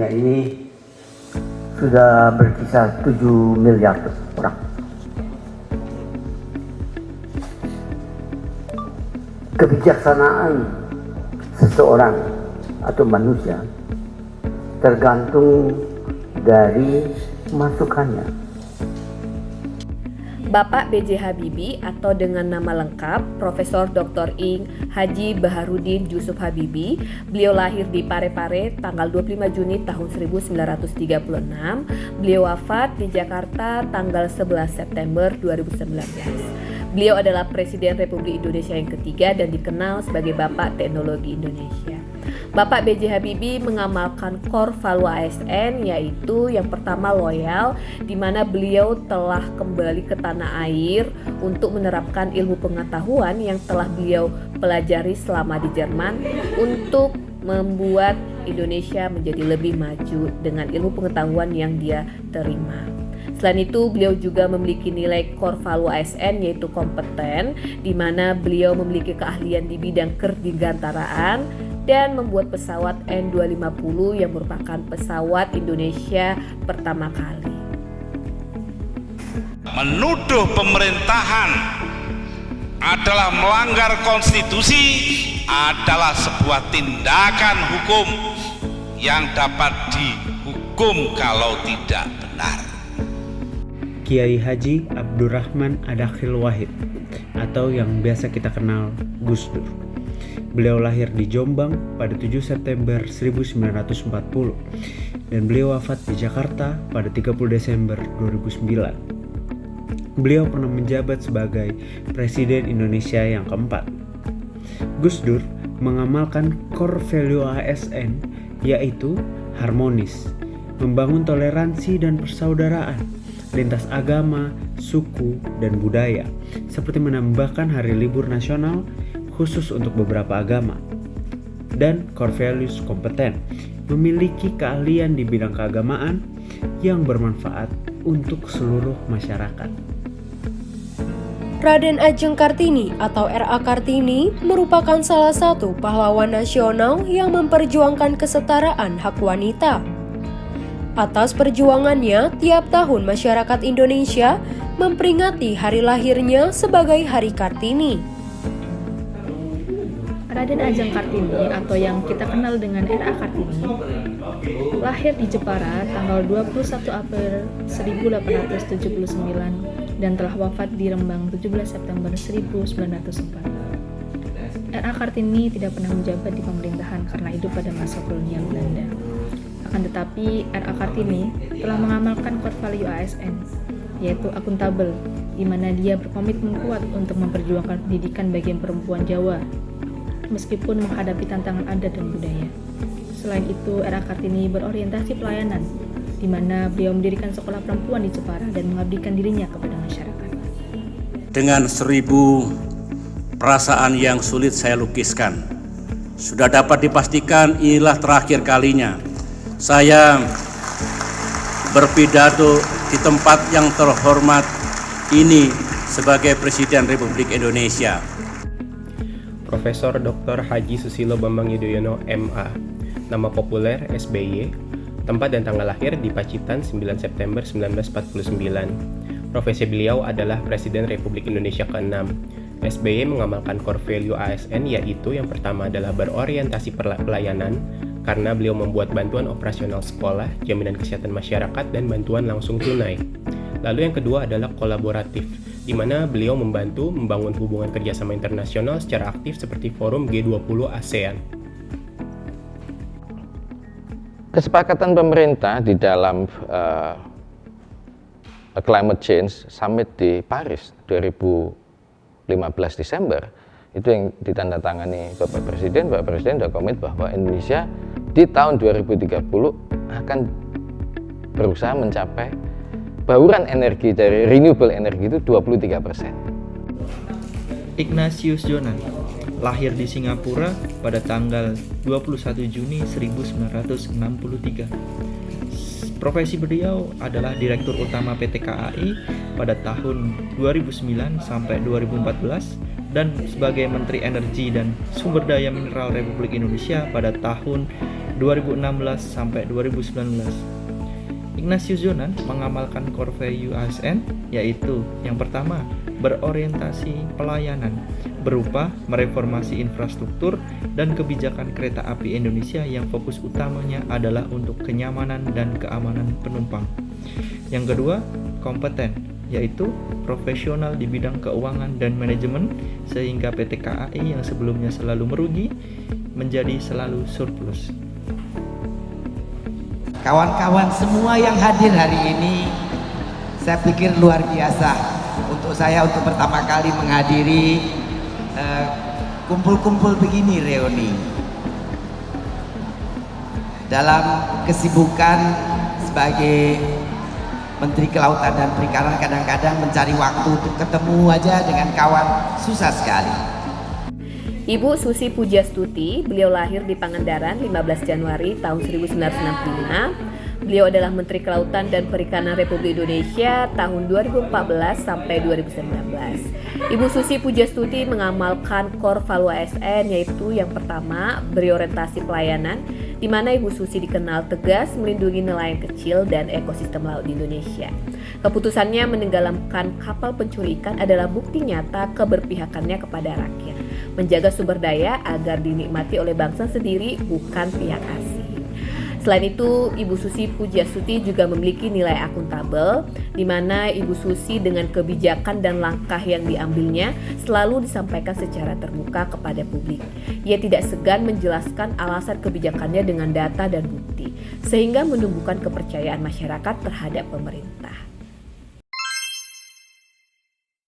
dunia ini sudah berkisar 7 miliar orang. Kebijaksanaan seseorang atau manusia tergantung dari masukannya. Bapak B.J. Habibie atau dengan nama lengkap Profesor Dr. Ing Haji Baharudin Yusuf Habibie. Beliau lahir di Parepare tanggal 25 Juni tahun 1936. Beliau wafat di Jakarta tanggal 11 September 2019. Beliau adalah Presiden Republik Indonesia yang ketiga dan dikenal sebagai Bapak Teknologi Indonesia. Bapak B.J. Habibie mengamalkan core value ASN, yaitu yang pertama loyal, di mana beliau telah kembali ke tanah air untuk menerapkan ilmu pengetahuan yang telah beliau pelajari selama di Jerman untuk membuat Indonesia menjadi lebih maju dengan ilmu pengetahuan yang dia terima. Selain itu, beliau juga memiliki nilai core value ASN yaitu kompeten, di mana beliau memiliki keahlian di bidang kedirgantaraan dan membuat pesawat N250 yang merupakan pesawat Indonesia pertama kali. Menuduh pemerintahan adalah melanggar konstitusi adalah sebuah tindakan hukum yang dapat dihukum kalau tidak benar. Kiai Haji Abdurrahman Adakhil Wahid atau yang biasa kita kenal Gus Dur. Beliau lahir di Jombang pada 7 September 1940 dan beliau wafat di Jakarta pada 30 Desember 2009. Beliau pernah menjabat sebagai Presiden Indonesia yang keempat. Gus Dur mengamalkan core value ASN yaitu harmonis, membangun toleransi dan persaudaraan lintas agama, suku, dan budaya, seperti menambahkan hari libur nasional khusus untuk beberapa agama. Dan core values kompeten, memiliki keahlian di bidang keagamaan yang bermanfaat untuk seluruh masyarakat. Raden Ajeng Kartini atau R.A. Kartini merupakan salah satu pahlawan nasional yang memperjuangkan kesetaraan hak wanita. Atas perjuangannya, tiap tahun masyarakat Indonesia memperingati hari lahirnya sebagai Hari Kartini. Raden Ajeng Kartini atau yang kita kenal dengan R.A. Kartini lahir di Jepara tanggal 21 April 1879 dan telah wafat di Rembang 17 September 1904. R.A. Kartini tidak pernah menjabat di pemerintahan karena hidup pada masa kolonial Belanda. Akan tetapi, R.A. Kartini telah mengamalkan core value ASN, yaitu akuntabel, di mana dia berkomitmen kuat untuk memperjuangkan pendidikan bagi perempuan Jawa, meskipun menghadapi tantangan adat dan budaya. Selain itu, R.A. Kartini berorientasi pelayanan, di mana beliau mendirikan sekolah perempuan di Jepara dan mengabdikan dirinya kepada masyarakat. Dengan 1000 perasaan yang sulit saya lukiskan, sudah dapat dipastikan inilah terakhir kalinya saya berpidato di tempat yang terhormat ini sebagai Presiden Republik Indonesia. Profesor Dr. Haji Susilo Bambang Yudhoyono MA, nama populer SBY, tempat dan tanggal lahir di Pacitan 9 September 1949. Profesi beliau adalah Presiden Republik Indonesia ke-6. SBY mengamalkan core value ASN, yaitu yang pertama adalah berorientasi pelayanan, karena beliau membuat bantuan operasional sekolah, jaminan kesehatan masyarakat, dan bantuan langsung tunai. Lalu yang kedua adalah kolaboratif, di mana beliau membantu membangun hubungan kerjasama internasional secara aktif seperti forum G20 ASEAN. Kesepakatan pemerintah di dalam Climate Change Summit di Paris 2015 Desember, itu yang ditandatangani Bapak Presiden sudah komit bahwa Indonesia di tahun 2030 akan berusaha mencapai bauran energi dari renewable energy itu 23%. Ignatius Jonan lahir di Singapura pada tanggal 21 Juni 1963. Profesi beliau adalah Direktur Utama PT KAI pada tahun 2009 sampai 2014 dan sebagai Menteri Energi dan Sumber Daya Mineral Republik Indonesia pada tahun 2016 sampai 2019. Ignatius Jonan mengamalkan core value ASN, yaitu yang pertama, berorientasi pelayanan berupa mereformasi infrastruktur dan kebijakan kereta api Indonesia yang fokus utamanya adalah untuk kenyamanan dan keamanan penumpang. Yang kedua, kompeten, yaitu profesional di bidang keuangan dan manajemen sehingga PT KAI yang sebelumnya selalu merugi menjadi selalu surplus. Kawan-kawan semua yang hadir hari ini, saya pikir luar biasa untuk saya untuk pertama kali menghadiri kumpul-kumpul begini, reuni. Dalam kesibukan sebagai Menteri Kelautan dan Perikanan, kadang-kadang mencari waktu untuk ketemu aja dengan kawan susah sekali. Ibu Susi Pujastuti, beliau lahir di Pangandaran 15 Januari tahun 1965. Beliau adalah Menteri Kelautan dan Perikanan Republik Indonesia tahun 2014 sampai 2019. Ibu Susi Pujastuti mengamalkan core value ASN, yaitu yang pertama, berorientasi pelayanan, di mana Ibu Susi dikenal tegas melindungi nelayan kecil dan ekosistem laut di Indonesia. Keputusannya menenggelamkan kapal pencuri ikan adalah bukti nyata keberpihakannya kepada rakyat, menjaga sumber daya agar dinikmati oleh bangsa sendiri, bukan pihak asing. Selain itu, Ibu Susi Pujastuti juga memiliki nilai akuntabel, di mana Ibu Susi dengan kebijakan dan langkah yang diambilnya selalu disampaikan secara terbuka kepada publik. Ia tidak segan menjelaskan alasan kebijakannya dengan data dan bukti, sehingga menumbuhkan kepercayaan masyarakat terhadap pemerintah.